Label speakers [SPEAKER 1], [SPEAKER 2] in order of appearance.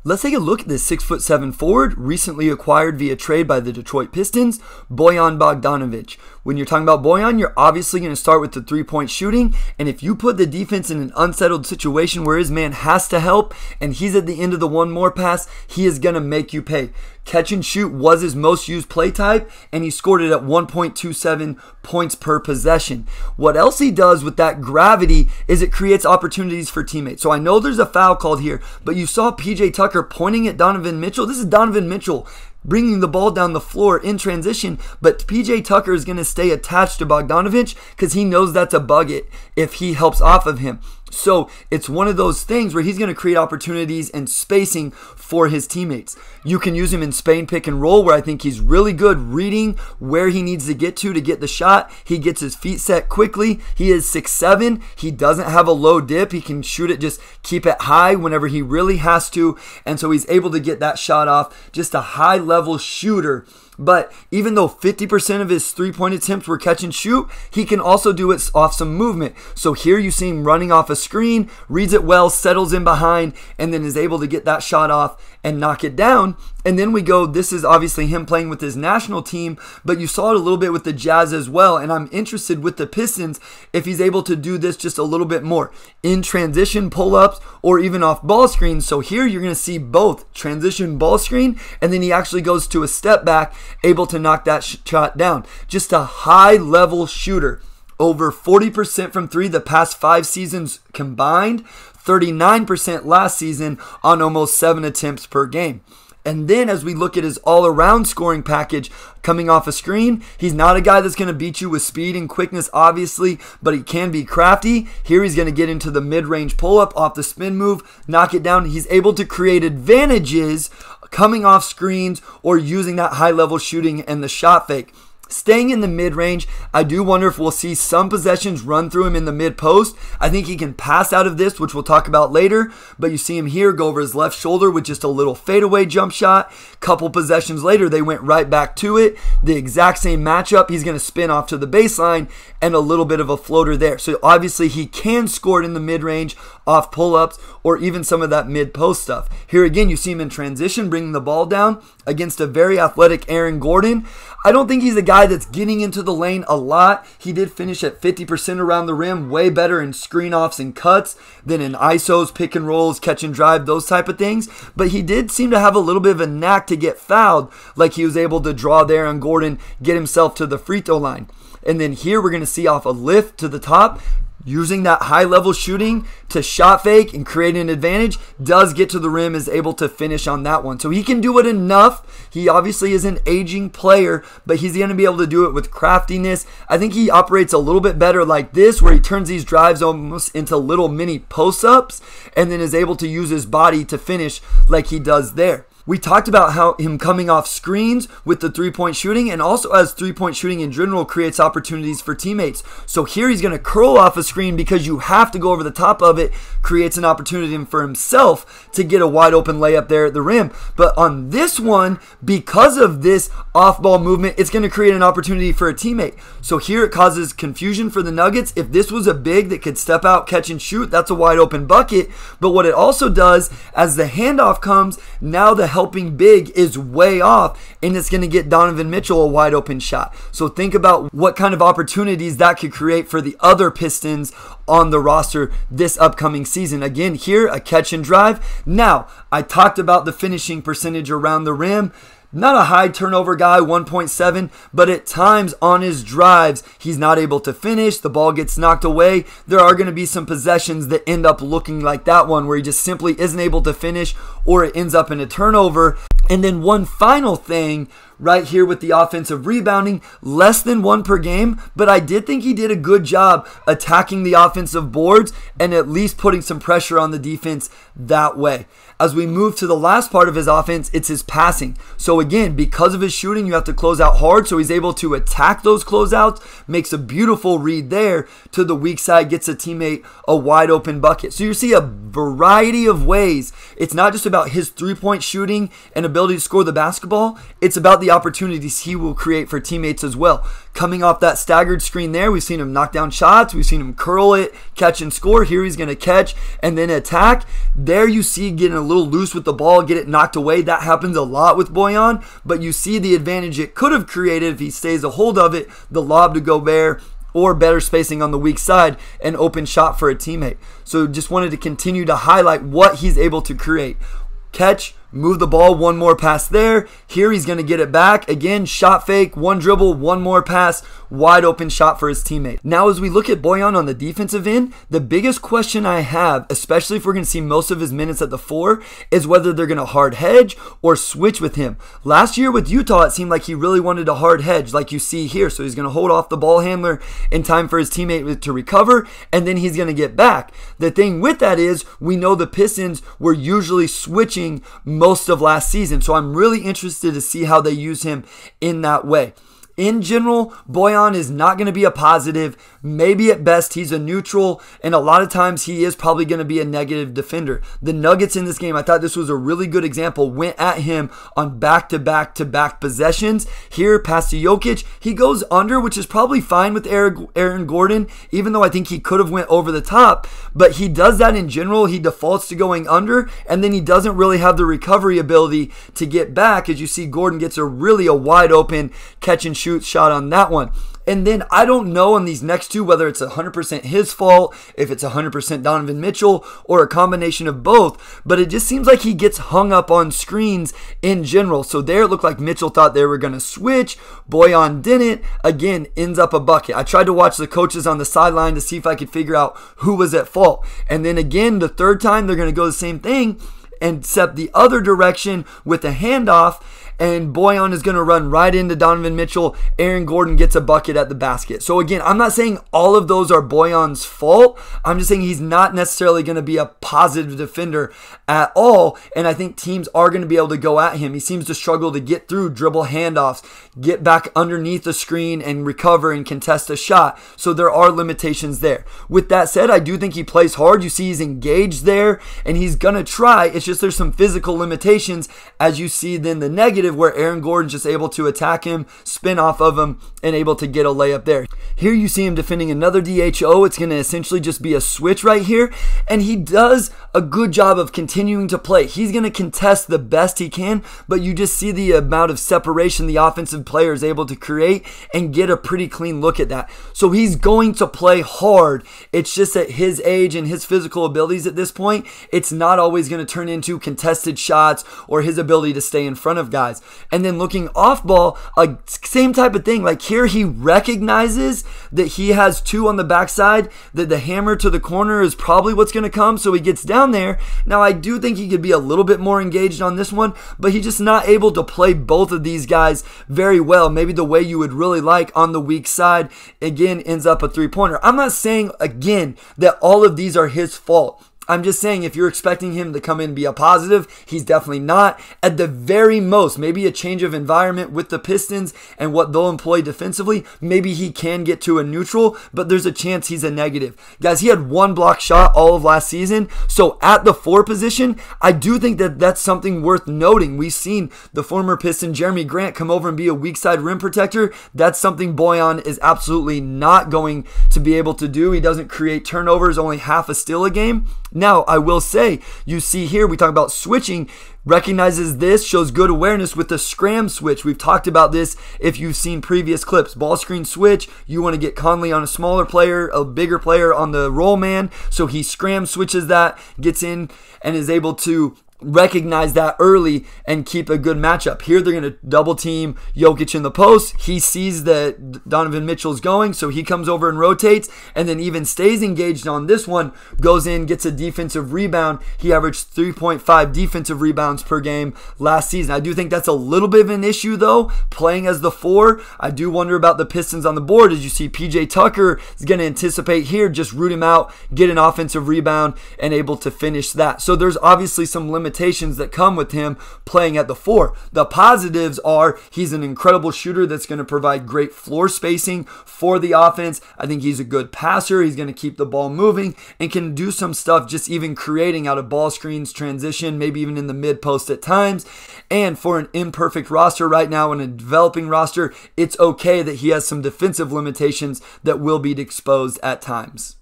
[SPEAKER 1] Let's take a look at this 6'7" forward, recently acquired via trade by the Detroit Pistons, Bojan Bogdanovic. When you're talking about Bojan, you're obviously going to start with the three-point shooting, and if you put the defense in an unsettled situation where his man has to help, and he's at the end of the one more pass, he is going to make you pay. Catch and shoot was his most used play type, and he scored it at 1.27 points per possession. What else he does with that gravity is it creates opportunities for teammates. So I know there's a foul called here, but you saw PJ Tucker pointing at Donovan Mitchell. This is Donovan Mitchell bringing the ball down the floor in transition, but PJ Tucker is going to stay attached to Bogdanovic because he knows that's a bucket if he helps off of him. So it's one of those things where he's going to create opportunities and spacing for his teammates. You can use him in Spain pick and roll, where I think he's really good reading where he needs to get the shot. He gets his feet set quickly. He is 6'7". He doesn't have a low dip. He can shoot it, just keep it high whenever he really has to. And so he's able to get that shot off. Just a high level shooter. But even though 50% of his three-point attempts were catch and shoot, he can also do it off some movement. So here you see him running off a screen, reads it well, settles in behind, and then is able to get that shot off and knock it down. And then we go, this is obviously him playing with his national team, but you saw it a little bit with the Jazz as well. And I'm interested with the Pistons if he's able to do this just a little bit more in transition pull-ups or even off ball screens. So here you're going to see both transition ball screen, and then he actually goes to a step back, able to knock that shot down. Just a high-level shooter. Over 40% from three the past 5 seasons combined, 39% last season on almost 7 attempts per game. And then as we look at his all-around scoring package coming off a screen, he's not a guy that's going to beat you with speed and quickness, obviously, but he can be crafty. Here he's going to get into the mid-range pull-up off the spin move, knock it down. He's able to create advantages coming off screens or using that high-level shooting and the shot fake. Staying in the mid-range, I do wonder if we'll see some possessions run through him in the mid-post. I think he can pass out of this, which we'll talk about later, but you see him here go over his left shoulder with just a little fadeaway jump shot. Couple possessions later, they went right back to it. The exact same matchup. He's going to spin off to the baseline and a little bit of a floater there. So obviously he can score it in the mid-range off pull-ups or even some of that mid-post stuff. Here again, you see him in transition, bringing the ball down against a very athletic Aaron Gordon. I don't think he's a guy that's getting into the lane a lot. He did finish at 50% around the rim, way better in screen-offs and cuts than in ISOs, pick and rolls, catch and drive, those type of things. But he did seem to have a little bit of a knack to get fouled, like he was able to draw there on Gordon, get himself to the free throw line. And then here we're going to see off a lift to the top, using that high-level shooting to shot fake and create an advantage, does get to the rim, is able to finish on that one. So he can do it enough. He obviously is an aging player, but he's going to be able to do it with craftiness. I think he operates a little bit better like this, where he turns these drives almost into little mini post-ups and then is able to use his body to finish like he does there. We talked about how him coming off screens with the three-point shooting, and also as three-point shooting in general creates opportunities for teammates. So here he's going to curl off a screen because you have to go over the top of it, creates an opportunity for himself to get a wide open layup there at the rim. But on this one, because of this off-ball movement, it's going to create an opportunity for a teammate. So here it causes confusion for the Nuggets. If this was a big that could step out, catch and shoot, that's a wide open bucket. But what it also does, as the handoff comes, now the helping big is way off, and it's going to get Donovan Mitchell a wide open shot. So think about what kind of opportunities that could create for the other Pistons on the roster this upcoming season. Again, here, a catch and drive. Now, I talked about the finishing percentage around the rim. Not a high turnover guy, 1.7, but at times on his drives, he's not able to finish. The ball gets knocked away. There are going to be some possessions that end up looking like that one, where he just simply isn't able to finish, or it ends up in a turnover. And then one final thing right here with the offensive rebounding, less than 1 per game, but I did think he did a good job attacking the offensive boards and at least putting some pressure on the defense that way. As we move to the last part of his offense, it's his passing. So again, because of his shooting, you have to close out hard, so he's able to attack those closeouts, makes a beautiful read there to the weak side, gets a teammate a wide open bucket. So you see a variety of ways. It's not just about his three-point shooting and ability ability to score the basketball, it's about the opportunities he will create for teammates as well. Coming off that staggered screen there, we've seen him knock down shots, we've seen him curl it, catch and score. Here he's going to catch and then attack. There you see getting a little loose with the ball, get it knocked away. That happens a lot with Bojan, but you see the advantage it could have created if he stays a hold of it, the lob to Gobert, or better spacing on the weak side, an open shot for a teammate. So just wanted to continue to highlight what he's able to create. Catch, move the ball, one more pass there. Here he's going to get it back. Again, shot fake, one dribble, one more pass, wide open shot for his teammate. Now as we look at Bojan on the defensive end, the biggest question I have, especially if we're going to see most of his minutes at the 4, is whether they're going to hard hedge or switch with him. Last year with Utah, it seemed like he really wanted a hard hedge like you see here. So he's going to hold off the ball handler in time for his teammate to recover, and then he's going to get back. The thing with that is we know the Pistons were usually switching most of last season. So I'm really interested to see how they use him in that way. In general, Bojan is not going to be a positive. Maybe at best he's a neutral, and a lot of times he is probably going to be a negative defender. The Nuggets in this game, I thought this was a really good example, went at him on back-to-back-to-back possessions. Here, pass to Jokic, he goes under, which is probably fine with Aaron Gordon, even though I think he could have went over the top, but he does that in general. He defaults to going under, and then he doesn't really have the recovery ability to get back. As you see, Gordon gets a wide open catch and shoot shot on that one. And then I don't know on these next two whether it's 100% his fault, if it's 100% Donovan Mitchell, or a combination of both. But it just seems like he gets hung up on screens in general. So there it looked like Mitchell thought they were going to switch. Bojan didn't. Again, ends up a bucket. I tried to watch the coaches on the sideline to see if I could figure out who was at fault. And then again, the third time, they're going to go the same thing and step the other direction with a handoff. And Bojan is going to run right into Donovan Mitchell. Aaron Gordon gets a bucket at the basket. So again, I'm not saying all of those are Bojan's fault. I'm just saying he's not necessarily going to be a positive defender at all. And I think teams are going to be able to go at him. He seems to struggle to get through dribble handoffs, get back underneath the screen and recover and contest a shot. So there are limitations there. With that said, I do think he plays hard. You see he's engaged there and he's going to try. It's just there's some physical limitations, as you see then the negative, where Aaron Gordon's just able to attack him, spin off of him, and able to get a layup there. Here you see him defending another DHO. It's going to essentially just be a switch right here, and he does a good job of continuing to play. He's going to contest the best he can, but you just see the amount of separation the offensive player is able to create and get a pretty clean look at that. So he's going to play hard. It's just at his age and his physical abilities at this point, it's not always going to turn into contested shots or his ability to stay in front of guys. And then looking off ball, same type of thing. Like here he recognizes that he has two on the backside, that the hammer to the corner is probably what's going to come, so he gets down there. Now I do think he could be a little bit more engaged on this one, but he's just not able to play both of these guys very well. Maybe the way you would really like on the weak side. Again, ends up a three-pointer. I'm not saying, again, that all of these are his fault. I'm just saying if you're expecting him to come in and be a positive, he's definitely not. At the very most, maybe a change of environment with the Pistons and what they'll employ defensively, maybe he can get to a neutral, but there's a chance he's a negative. Guys, he had one block shot all of last season, so at the 4 position, I do think that that's something worth noting. We've seen the former Piston Jeremy Grant come over and be a weak side rim protector. That's something Bojan is absolutely not going to be able to do. He doesn't create turnovers, only half a steal a game. Now, I will say, you see here, we talk about switching, recognizes this, shows good awareness with the scram switch. We've talked about this if you've seen previous clips. Ball screen switch, you want to get Conley on a smaller player, a bigger player on the roll man, so he scram switches that, gets in, and is able to recognize that early and keep a good matchup. Here they're going to double team Jokic in the post. He sees that Donovan Mitchell's going, so he comes over and rotates, and then even stays engaged on this one, goes in, gets a defensive rebound. He averaged 3.5 defensive rebounds per game last season. I do think that's a little bit of an issue though, playing as the 4. I do wonder about the Pistons on the board. As you see, PJ Tucker is going to anticipate here, just root him out, get an offensive rebound, and able to finish that. So there's obviously some limitations limitations that come with him playing at the 4. The positives are he's an incredible shooter that's going to provide great floor spacing for the offense. I think he's a good passer. He's going to keep the ball moving and can do some stuff just even creating out of ball screens, transition, maybe even in the mid post at times. And for an imperfect roster right now and a developing roster, it's okay that he has some defensive limitations that will be exposed at times.